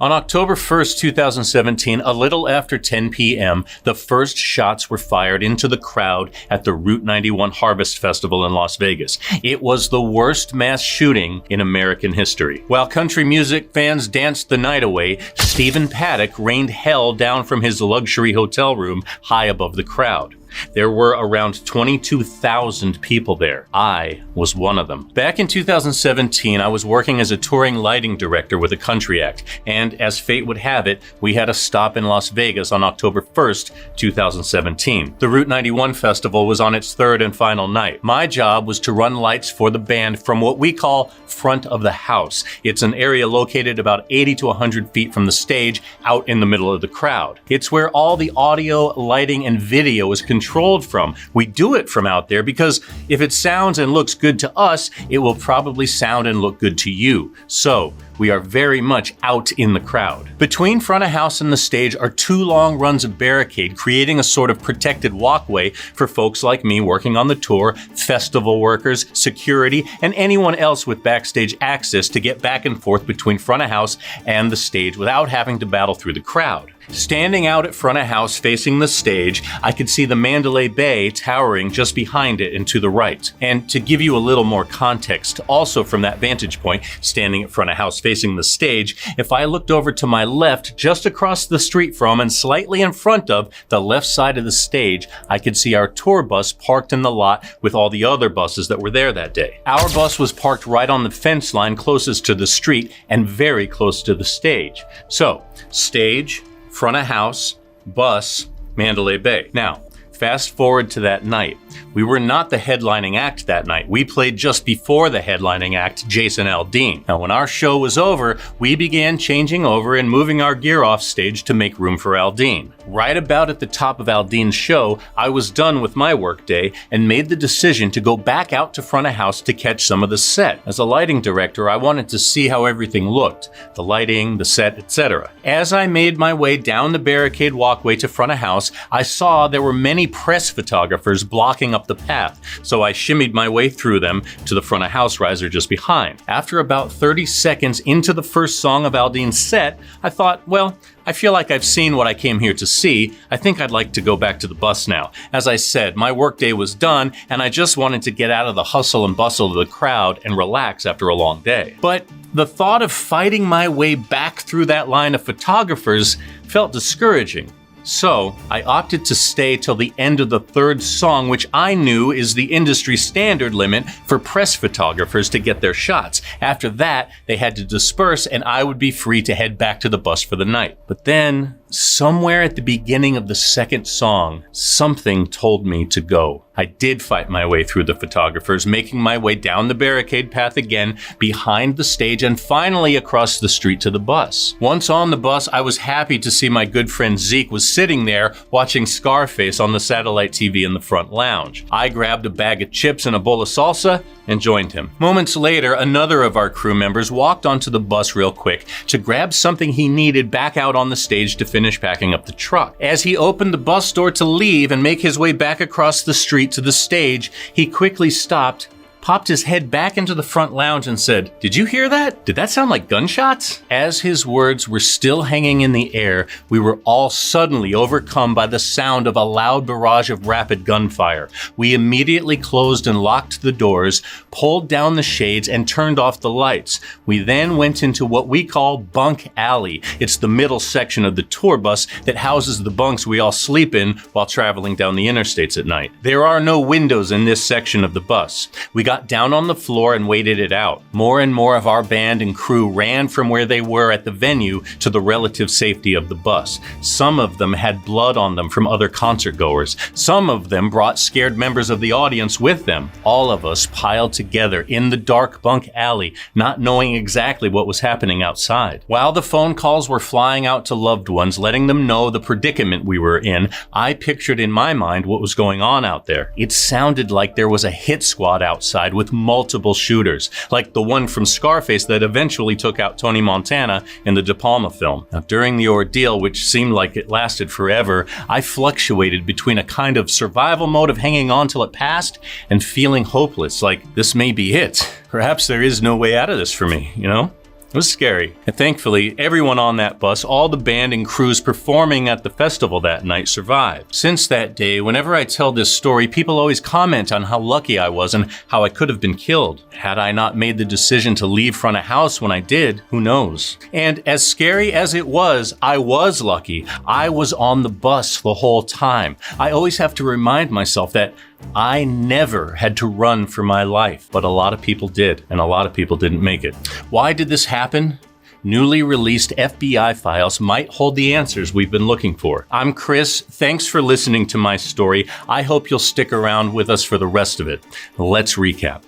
On October 1st, 2017, a little after 10 p.m., the first shots were fired into the crowd at the Route 91 Harvest Festival in Las Vegas. It was the worst mass shooting in American history. While country music fans danced the night away, Stephen Paddock rained hell down from his luxury hotel room high above the crowd. There were around 22,000 people there. I was one of them. Back in 2017, I was working as a touring lighting director with a country act, and as fate would have it, we had a stop in Las Vegas on October 1st, 2017. The Route 91 festival was on its third and final night. My job was to run lights for the band from what we call front of the house. It's an area located about 80 to 100 feet from the stage, out in the middle of the crowd. It's where all the audio, lighting, and video is controlled from. We do it from out there because if it sounds and looks good to us, it will probably sound and look good to you. So we are very much out in the crowd. Between front of house and the stage are two long runs of barricade, creating a sort of protected walkway for folks like me working on the tour, festival workers, security, and anyone else with backstage access to get back and forth between front of house and the stage without having to battle through the crowd. Standing out at front of house facing the stage, I could see the Mandalay Bay towering just behind it and to the right. And to give you a little more context, also from that vantage point, standing at front of house facing the stage, if I looked over to my left, just across the street from and slightly in front of the left side of the stage, I could see our tour bus parked in the lot with all the other buses that were there that day. Our bus was parked right on the fence line closest to the street and very close to the stage. So, stage, front of house, bus, Mandalay Bay. Now, fast forward to that night. We were not the headlining act that night. We played just before the headlining act, Jason Aldean. Now, when our show was over, we began changing over and moving our gear off stage to make room for Aldean. Right about at the top of Aldean's show, I was done with my workday and made the decision to go back out to front of house to catch some of the set. As a lighting director, I wanted to see how everything looked, the lighting, the set, etc. As I made my way down the barricade walkway to front of house, I saw there were many press photographers blocking up the path, so I shimmied my way through them to the front of house riser just behind. After about 30 seconds into the first song of Aldean's set, I thought, well, I feel like I've seen what I came here to see. I think I'd like to go back to the bus now. As I said, my workday was done, and I just wanted to get out of the hustle and bustle of the crowd and relax after a long day. But the thought of fighting my way back through that line of photographers felt discouraging. So I opted to stay till the end of the third song, which I knew is the industry standard limit for press photographers to get their shots. After that, they had to disperse and I would be free to head back to the bus for the night. But then, somewhere at the beginning of the second song, something told me to go. I did fight my way through the photographers, making my way down the barricade path again, behind the stage, and finally across the street to the bus. Once on the bus, I was happy to see my good friend Zeke was sitting there watching Scarface on the satellite TV in the front lounge. I grabbed a bag of chips and a bowl of salsa and joined him. Moments later, another of our crew members walked onto the bus real quick to grab something he needed back out on the stage to finish packing up the truck. As he opened the bus door to leave and make his way back across the street to the stage, he quickly stopped, popped his head back into the front lounge and said, "Did you hear that? Did that sound like gunshots?" As his words were still hanging in the air, we were all suddenly overcome by the sound of a loud barrage of rapid gunfire. We immediately closed and locked the doors, pulled down the shades, and turned off the lights. We then went into what we call Bunk Alley. It's the middle section of the tour bus that houses the bunks we all sleep in while traveling down the interstates at night. There are no windows in this section of the bus. We got down on the floor and waited it out. More and more of our band and crew ran from where they were at the venue to the relative safety of the bus. Some of them had blood on them from other concert goers. Some of them brought scared members of the audience with them. All of us piled together in the dark Bunk Alley, not knowing exactly what was happening outside. While the phone calls were flying out to loved ones, letting them know the predicament we were in, I pictured in my mind what was going on out there. It sounded like there was a hit squad outside with multiple shooters, like the one from Scarface that eventually took out Tony Montana in the De Palma film. Now, during the ordeal, which seemed like it lasted forever, I fluctuated between a kind of survival mode of hanging on till it passed and feeling hopeless, like this may be it. Perhaps there is no way out of this for me, you know? It was scary. And thankfully, everyone on that bus, all the band and crews performing at the festival that night survived. Since that day, whenever I tell this story, people always comment on how lucky I was and how I could have been killed. Had I not made the decision to leave front of house when I did, who knows? And as scary as it was, I was lucky. I was on the bus the whole time. I always have to remind myself that I never had to run for my life, but a lot of people did, and a lot of people didn't make it. Why did this happen? Newly released FBI files might hold the answers we've been looking for. I'm Chris. Thanks for listening to my story. I hope you'll stick around with us for the rest of it. Let's recap.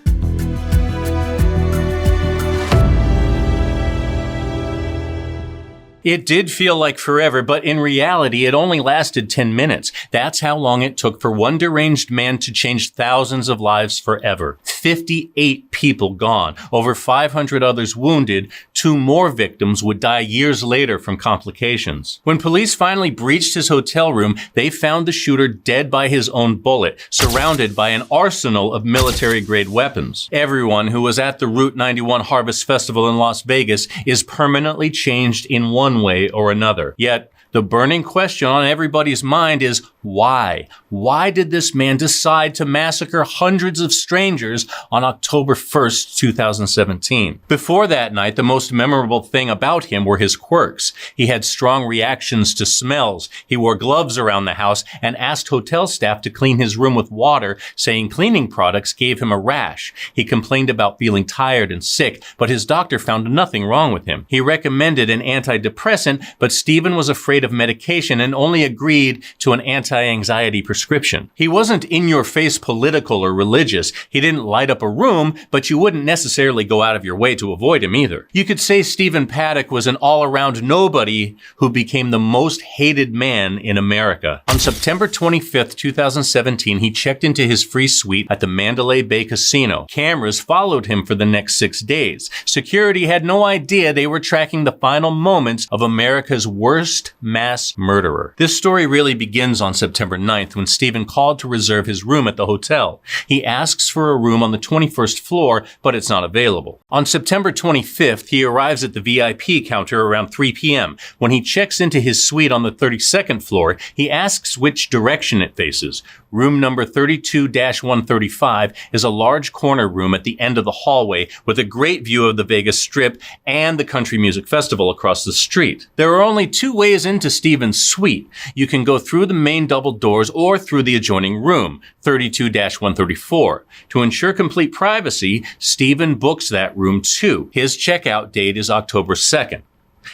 It did feel like forever, but in reality, it only lasted 10 minutes. That's how long it took for one deranged man to change thousands of lives forever. 58 people gone, over 500 others wounded. 2 more victims would die years later from complications. When police finally breached his hotel room, they found the shooter dead by his own bullet, surrounded by an arsenal of military-grade weapons. Everyone who was at the Route 91 Harvest Festival in Las Vegas is permanently changed in one way or another. Yet, the burning question on everybody's mind is why? Why did this man decide to massacre hundreds of strangers on October 1st, 2017? Before that night, the most memorable thing about him were his quirks. He had strong reactions to smells. He wore gloves around the house and asked hotel staff to clean his room with water, saying cleaning products gave him a rash. He complained about feeling tired and sick, but his doctor found nothing wrong with him. He recommended an antidepressant, but Stephen was afraid of medication and only agreed to an anti-anxiety prescription. He wasn't in-your-face political or religious. He didn't light up a room, but you wouldn't necessarily go out of your way to avoid him either. You could say Stephen Paddock was an all-around nobody who became the most hated man in America. On September 25th, 2017, he checked into his free suite at the Mandalay Bay Casino. Cameras followed him for the next 6 days. Security had no idea they were tracking the final moments of America's worst mass murderer. This story really begins on September 9th when Stephen called to reserve his room at the hotel. He asks for a room on the 21st floor, but it's not available. On September 25th, he arrives at the VIP counter around 3 p.m. When he checks into his suite on the 32nd floor, he asks which direction it faces. Room number 32-135 is a large corner room at the end of the hallway with a great view of the Vegas Strip and the Country Music Festival across the street. There are only 2 ways into Stephen's suite. You can go through the main double doors or through the adjoining room, 32-134. To ensure complete privacy, Stephen books that room too. His checkout date is October 2nd.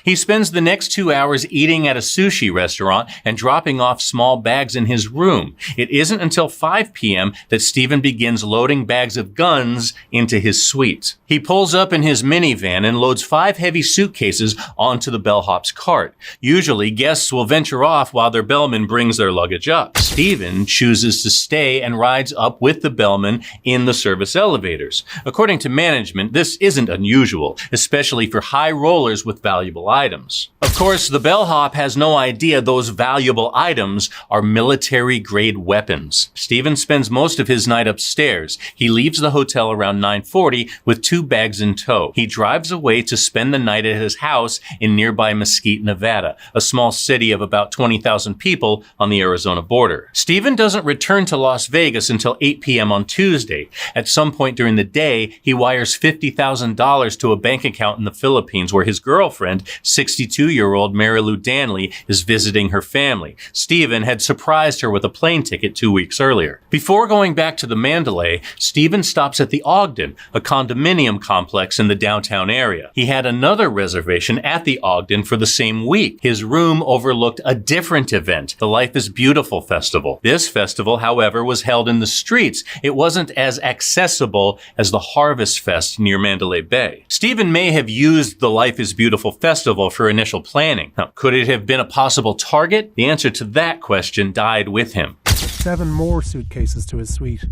He spends the next 2 hours eating at a sushi restaurant and dropping off small bags in his room. It isn't until 5 p.m. that Stephen begins loading bags of guns into his suite. He pulls up in his minivan and loads 5 heavy suitcases onto the bellhop's cart. Usually, guests will venture off while their bellman brings their luggage up. Stephen chooses to stay and rides up with the bellman in the service elevators. According to management, this isn't unusual, especially for high rollers with valuable items. Of course, the bellhop has no idea those valuable items are military-grade weapons. Stephen spends most of his night upstairs. He leaves the hotel around 9:40 with 2 bags in tow. He drives away to spend the night at his house in nearby Mesquite, Nevada, a small city of about 20,000 people on the Arizona border. Stephen doesn't return to Las Vegas until 8 p.m. on Tuesday. At some point during the day, he wires $50,000 to a bank account in the Philippines where his girlfriend, 62-year-old Mary Lou Danley, is visiting her family. Stephen had surprised her with a plane ticket 2 weeks earlier. Before going back to the Mandalay, Stephen stops at the Ogden, a condominium complex in the downtown area. He had another reservation at the Ogden for the same week. His room overlooked a different event, the Life is Beautiful Festival. This festival, however, was held in the streets. It wasn't as accessible as the Harvest Fest near Mandalay Bay. Stephen may have used the Life is Beautiful Festival for initial planning. Now, could it have been a possible target? The answer to that question died with him. 7 more suitcases to his suite.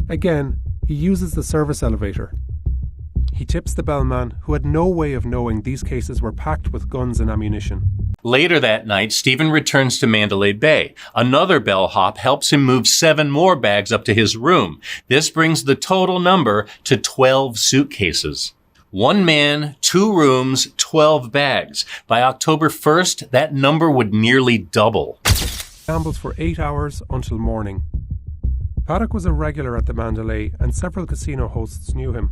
Again, he uses the service elevator. He tips the bellman, who had no way of knowing these cases were packed with guns and ammunition. Later that night, Stephen returns to Mandalay Bay. Another bellhop helps him move 7 more bags up to his room. This brings the total number to 12 suitcases. 1 man, 2 rooms, 12 bags. By October 1st, that number would nearly double. Gambles for 8 hours until morning. Paddock was a regular at the Mandalay and several casino hosts knew him.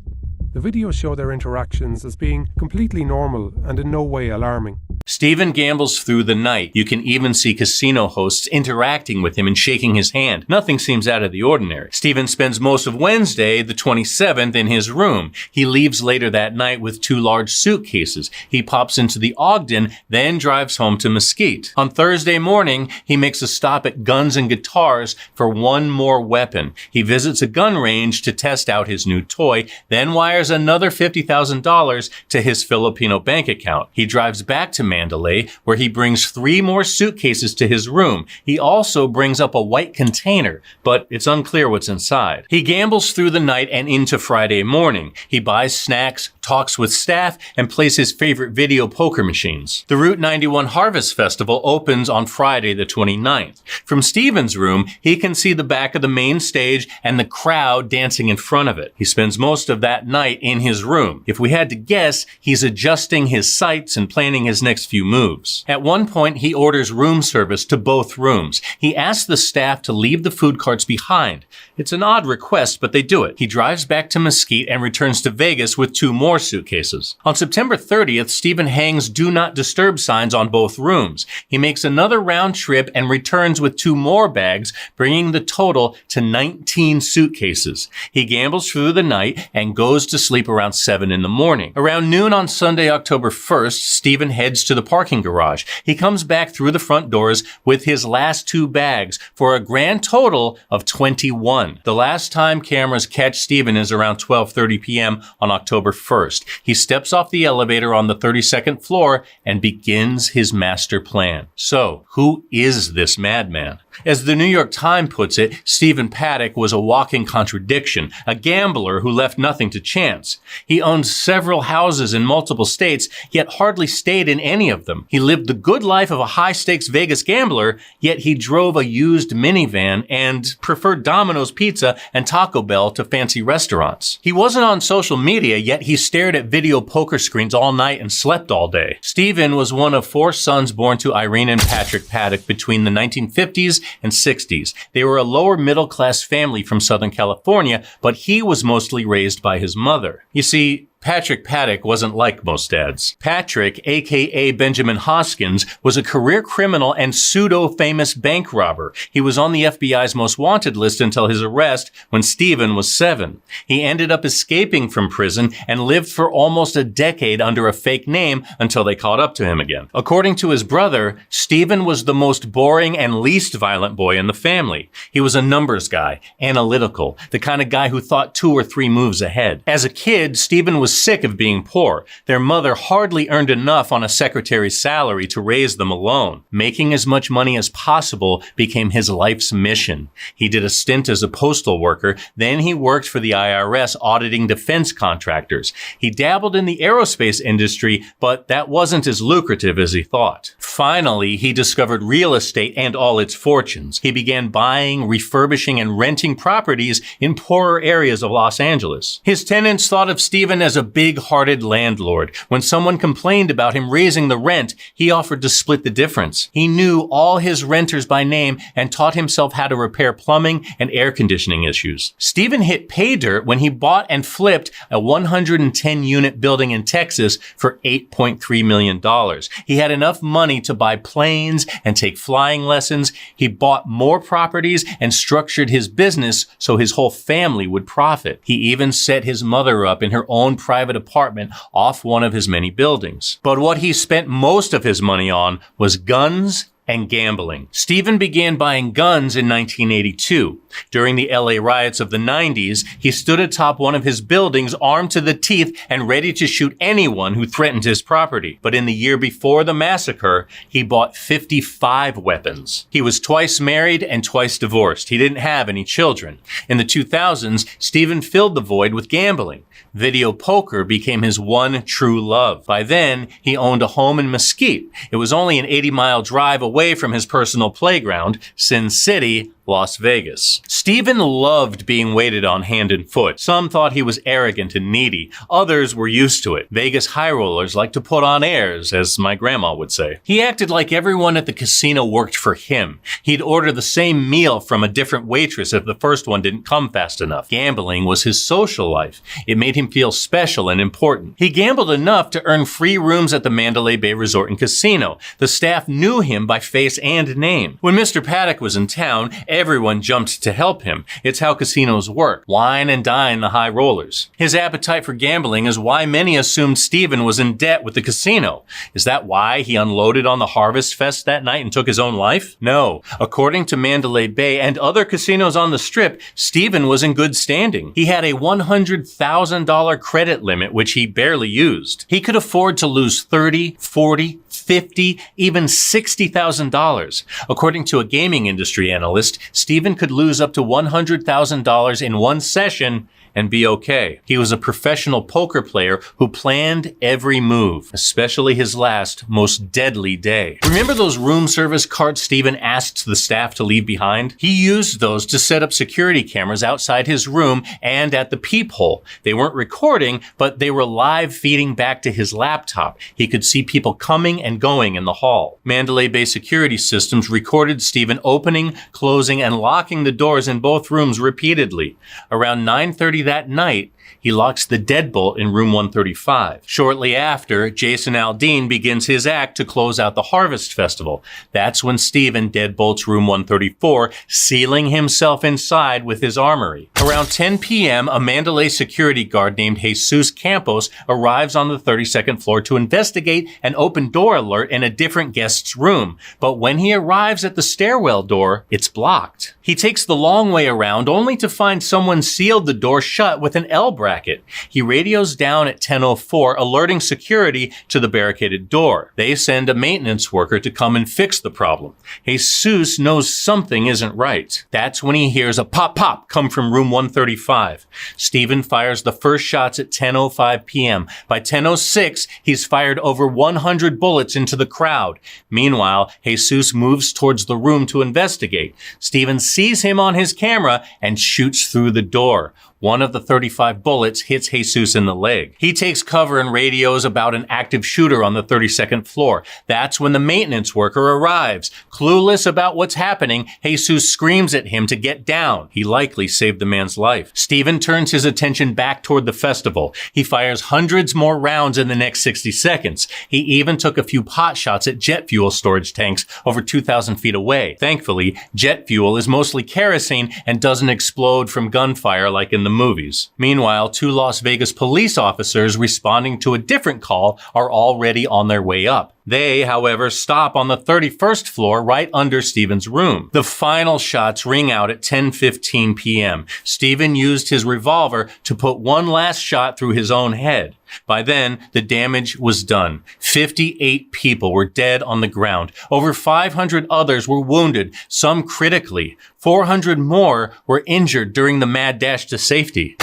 The videos show their interactions as being completely normal and in no way alarming. Stephen gambles through the night. You can even see casino hosts interacting with him and shaking his hand. Nothing seems out of the ordinary. Stephen spends most of Wednesday, the 27th, in his room. He leaves later that night with 2 large suitcases. He pops into the Ogden, then drives home to Mesquite. On Thursday morning, he makes a stop at Guns and Guitars for 1 more weapon. He visits a gun range to test out his new toy, then wires another $50,000 to his Filipino bank account. He drives back to Mandalay, where he brings 3 more suitcases to his room. He also brings up a white container, but it's unclear what's inside. He gambles through the night and into Friday morning. He buys snacks, talks with staff, and plays his favorite video poker machines. The Route 91 Harvest Festival opens on Friday the 29th. From Stephen's room, he can see the back of the main stage and the crowd dancing in front of it. He spends most of that night in his room. If we had to guess, he's adjusting his sights and planning his next few moves. At one point, he orders room service to both rooms. He asks the staff to leave the food carts behind. It's an odd request, but they do it. He drives back to Mesquite and returns to Vegas with 2 more suitcases. On September 30th, Stephen hangs Do Not Disturb signs on both rooms. He makes another round trip and returns with 2 more bags, bringing the total to 19 suitcases. He gambles through the night and goes to sleep around 7 in the morning. Around noon on Sunday, October 1st, Stephen heads to the parking garage. He comes back through the front doors with his last 2 bags for a grand total of 21. The last time cameras catch Stephen is around 12:30 p.m. on October 1st. He steps off the elevator on the 32nd floor and begins his master plan. So, who is this madman? As the New York Times puts it, Stephen Paddock was a walking contradiction, a gambler who left nothing to chance. He owned several houses in multiple states, yet hardly stayed in any of them. He lived the good life of a high-stakes Vegas gambler, yet he drove a used minivan and preferred Domino's Pizza and Taco Bell to fancy restaurants. He wasn't on social media, yet he stared at video poker screens all night and slept all day. Stephen was one of 4 sons born to Irene and Patrick Paddock between the 1950s and 60s. They were a lower middle-class family from Southern California, but he was mostly raised by his mother. You see, Patrick Paddock wasn't like most dads. Patrick, aka Benjamin Hoskins, was a career criminal and pseudo-famous bank robber. He was on the FBI's most wanted list until his arrest when Stephen was 7. He ended up escaping from prison and lived for almost a decade under a fake name until they caught up to him again. According to his brother, Stephen was the most boring and least violent boy in the family. He was a numbers guy, analytical, the kind of guy who thought 2 or 3 moves ahead. As a kid, Stephen was sick of being poor. Their mother hardly earned enough on a secretary's salary to raise them alone. Making as much money as possible became his life's mission. He did a stint as a postal worker, then he worked for the IRS auditing defense contractors. He dabbled in the aerospace industry, but that wasn't as lucrative as he thought. Finally, he discovered real estate and all its fortunes. He began buying, refurbishing, and renting properties in poorer areas of Los Angeles. His tenants thought of Stephen as a big-hearted landlord. When someone complained about him raising the rent, he offered to split the difference. He knew all his renters by name and taught himself how to repair plumbing and air conditioning issues. Stephen hit pay dirt when he bought and flipped a 110-unit building in Texas for $8.3 million. He had enough money to buy planes and take flying lessons. He bought more properties and structured his business so his whole family would profit. He even set his mother up in her own private apartment off one of his many buildings. But what he spent most of his money on was guns and gambling. Stephen began buying guns in 1982. During the LA riots of the 90s, he stood atop one of his buildings armed to the teeth and ready to shoot anyone who threatened his property. But in the year before the massacre, he bought 55 weapons. He was twice married and twice divorced. He didn't have any children. In the 2000s, Stephen filled the void with gambling. Video poker became his one true love. By then, he owned a home in Mesquite. It was only an 80-mile drive away from his personal playground, Sin City, Las Vegas. Steven loved being waited on hand and foot. Some thought he was arrogant and needy. Others were used to it. Vegas high rollers like to put on airs, as my grandma would say. He acted like everyone at the casino worked for him. He'd order the same meal from a different waitress if the first one didn't come fast enough. Gambling was his social life. It made him feel special and important. He gambled enough to earn free rooms at the Mandalay Bay Resort and Casino. The staff knew him by face and name. When Mr. Paddock was in town, everyone jumped to help him. It's how casinos work. Wine and dine the high rollers. His appetite for gambling is why many assumed Steven was in debt with the casino. Is that why he unloaded on the Harvest Fest that night and took his own life? No. According to Mandalay Bay and other casinos on the Strip, Steven was in good standing. He had a $100,000 credit limit, which he barely used. He could afford to lose $30, $40, $50, even $60,000. According to a gaming industry analyst, Steven could lose up to $100,000 in one session and be okay. He was a professional poker player who planned every move, especially his last, most deadly day. Remember those room service cards Steven asked the staff to leave behind? He used those to set up security cameras outside his room and at the peephole. They weren't recording, but they were live feeding back to his laptop. He could see people coming and going in the hall. Mandalay Bay security systems recorded Steven opening, closing, and locking the doors in both rooms repeatedly. Around 9:30 that night, he locks the deadbolt in room 135. Shortly after, Jason Aldean begins his act to close out the Harvest Festival. That's when Steven deadbolts room 134, sealing himself inside with his armory. Around 10 p.m., a Mandalay security guard named Jesus Campos arrives on the 32nd floor to investigate an open door alert in a different guest's room. But when he arrives at the stairwell door, it's blocked. He takes the long way around only to find someone sealed the door shut with an L bracket. He radios down at 10:04, alerting security to the barricaded door. They send a maintenance worker to come and fix the problem. Jesus knows something isn't right. That's when he hears a pop come from room 135. Steven fires the first shots at 10:05 p.m. By 10:06, he's fired over 100 bullets into the crowd. Meanwhile, Jesus moves towards the room to investigate. Steven sees him on his camera and shoots through the door. One of the 35 bullets hits Jesus in the leg. He takes cover and radios about an active shooter on the 32nd floor. That's when the maintenance worker arrives. Clueless about what's happening, Jesus screams at him to get down. He likely saved the man's life. Steven turns his attention back toward the festival. He fires hundreds more rounds in the next 60 seconds. He even took a few pot shots at jet fuel storage tanks over 2,000 feet away. Thankfully, jet fuel is mostly kerosene and doesn't explode from gunfire like in the movies. Meanwhile, 2 Las Vegas police officers responding to a different call are already on their way up. They, however, stop on the 31st floor right under Steven's room. The final shots ring out at 10:15 p.m. Steven used his revolver to put one last shot through his own head. By then, the damage was done. 58 people were dead on the ground. Over 500 others were wounded, some critically. 400 more were injured during the mad dash to safety.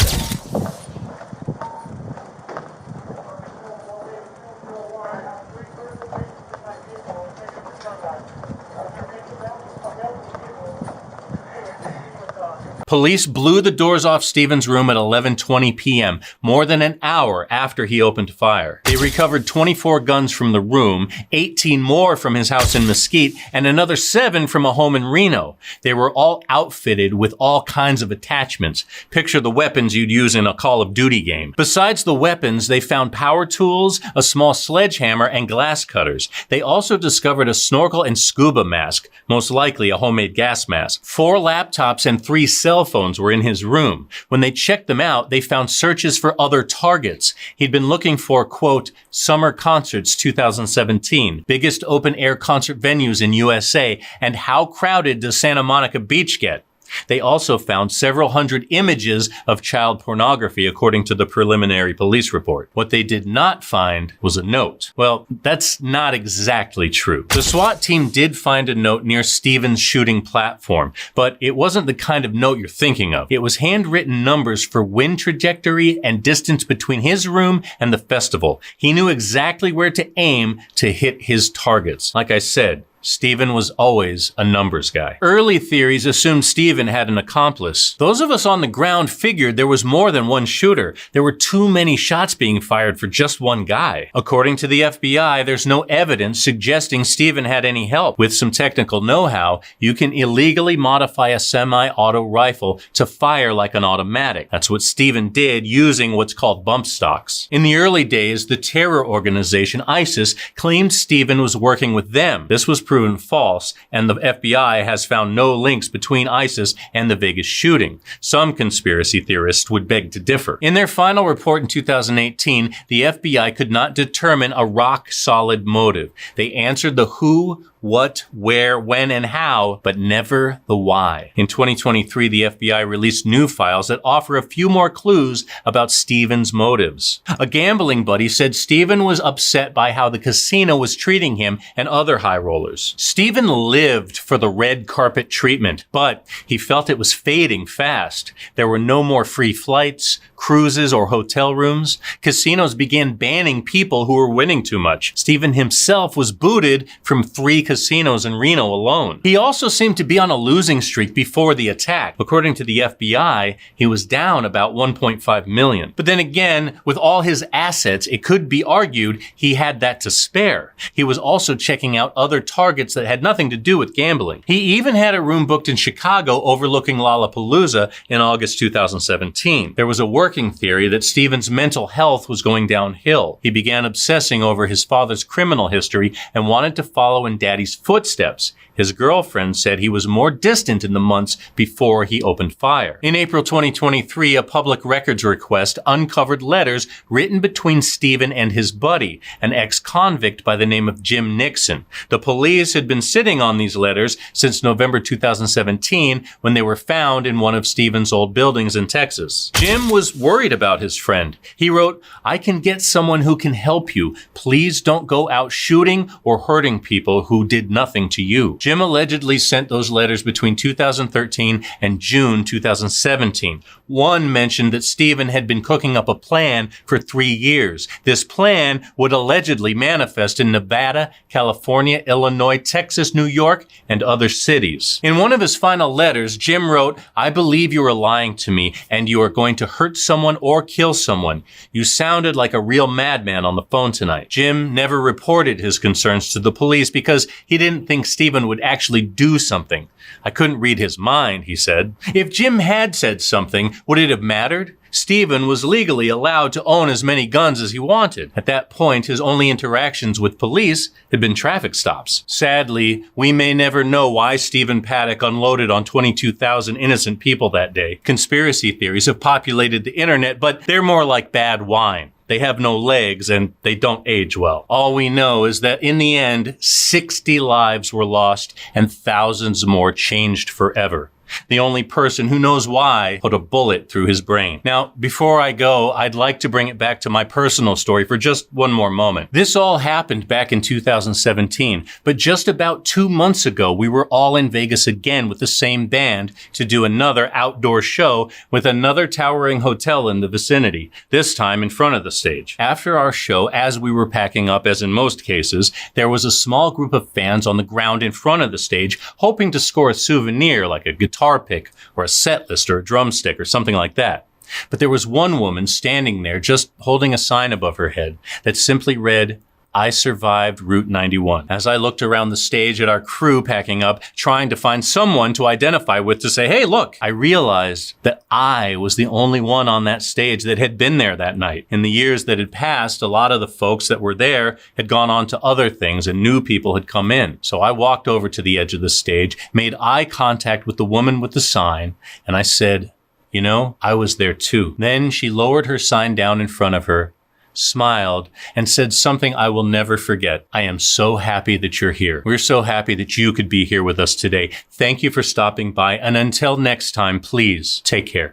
Police blew the doors off Steven's room at 11:20 p.m., more than an hour after he opened fire. They recovered 24 guns from the room, 18 more from his house in Mesquite, and another 7 from a home in Reno. They were all outfitted with all kinds of attachments. Picture the weapons you'd use in a Call of Duty game. Besides the weapons, they found power tools, a small sledgehammer, and glass cutters. They also discovered a snorkel and scuba mask, most likely a homemade gas mask. 4 laptops and 3 cell phones were in his room. When they checked them out, they found searches for other targets. He'd been looking for, quote, Summer Concerts 2017, biggest open-air concert venues in USA, and how crowded does Santa Monica Beach get? They also found several hundred images of child pornography, according to the preliminary police report. What they did not find was a note. Well, that's not exactly true. The SWAT team did find a note near Steven's shooting platform, but it wasn't the kind of note you're thinking of. It was handwritten numbers for wind trajectory and distance between his room and the festival. He knew exactly where to aim to hit his targets. Like I said, Stephen was always a numbers guy. Early theories assumed Stephen had an accomplice. Those of us on the ground figured there was more than one shooter. There were too many shots being fired for just one guy. According to the FBI, there's no evidence suggesting Stephen had any help. With some technical know-how, you can illegally modify a semi-auto rifle to fire like an automatic. That's what Stephen did using what's called bump stocks. In the early days, the terror organization ISIS claimed Stephen was working with them. This was proven false, and the FBI has found no links between ISIS and the Vegas shooting. Some conspiracy theorists would beg to differ. In their final report in 2018, the FBI could not determine a rock-solid motive. They answered the who, what, where, when, and how, but never the why. In 2023, the FBI released new files that offer a few more clues about Stephen's motives. A gambling buddy said Stephen was upset by how the casino was treating him and other high rollers. Stephen lived for the red carpet treatment, but he felt it was fading fast. There were no more free flights, cruises, or hotel rooms. Casinos began banning people who were winning too much. Stephen himself was booted from 3 casinos in Reno alone. He also seemed to be on a losing streak before the attack. According to the FBI, he was down about 1.5 million. But then again, with all his assets, it could be argued he had that to spare. He was also checking out other targets that had nothing to do with gambling. He even had a room booked in Chicago overlooking Lollapalooza in August 2017. There was a working theory that Stephen's mental health was going downhill. He began obsessing over his father's criminal history and wanted to follow in Daddy's footsteps. His girlfriend said he was more distant in the months before he opened fire. In April 2023, a public records request uncovered letters written between Stephen and his buddy, an ex-convict by the name of Jim Nixon. The police had been sitting on these letters since November 2017 when they were found in one of Stephen's old buildings in Texas. Jim was worried about his friend. He wrote, "I can get someone who can help you. Please don't go out shooting or hurting people who did nothing to you." Jim allegedly sent those letters between 2013 and June 2017. One mentioned that Stephen had been cooking up a plan for 3 years. This plan would allegedly manifest in Nevada, California, Illinois, Texas, New York, and other cities. In one of his final letters, Jim wrote, "I believe you are lying to me and you are going to hurt someone or kill someone. You sounded like a real madman on the phone tonight." Jim never reported his concerns to the police because he didn't think Stephen would actually do something. "I couldn't read his mind," he said. If Jim had said something, would it have mattered? Stephen was legally allowed to own as many guns as he wanted. At that point, his only interactions with police had been traffic stops. Sadly, we may never know why Stephen Paddock unloaded on 22,000 innocent people that day. Conspiracy theories have populated the internet, but they're more like bad wine. They have no legs and they don't age well. All we know is that in the end, 60 lives were lost and thousands more changed forever. The only person who knows why put a bullet through his brain. Now, before I go, I'd like to bring it back to my personal story for just one more moment. This all happened back in 2017, but just about 2 months ago, we were all in Vegas again with the same band to do another outdoor show with another towering hotel in the vicinity, this time in front of the stage. After our show, as we were packing up, as in most cases, there was a small group of fans on the ground in front of the stage hoping to score a souvenir like a guitar pick or a set list or a drumstick or something like that. But there was one woman standing there just holding a sign above her head that simply read, "I survived Route 91. As I looked around the stage at our crew packing up, trying to find someone to identify with to say, "Hey, look," I realized that I was the only one on that stage that had been there that night. In the years that had passed, a lot of the folks that were there had gone on to other things and new people had come in. So I walked over to the edge of the stage, made eye contact with the woman with the sign, and I said, "You know, I was there too." Then she lowered her sign down in front of her, smiled, and said something I will never forget. "I am so happy that you're here. We're so happy that you could be here with us today. Thank you for stopping by, and until next time, please take care."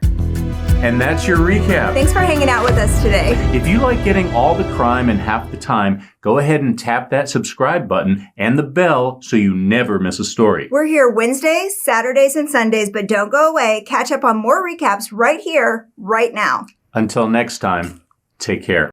And that's your recap. Thanks for hanging out with us today. If you like getting all the crime in half the time, go ahead and tap that subscribe button and the bell so you never miss a story. We're here Wednesdays, Saturdays, and Sundays, but don't go away. Catch up on more recaps right here, right now. Until next time, take care.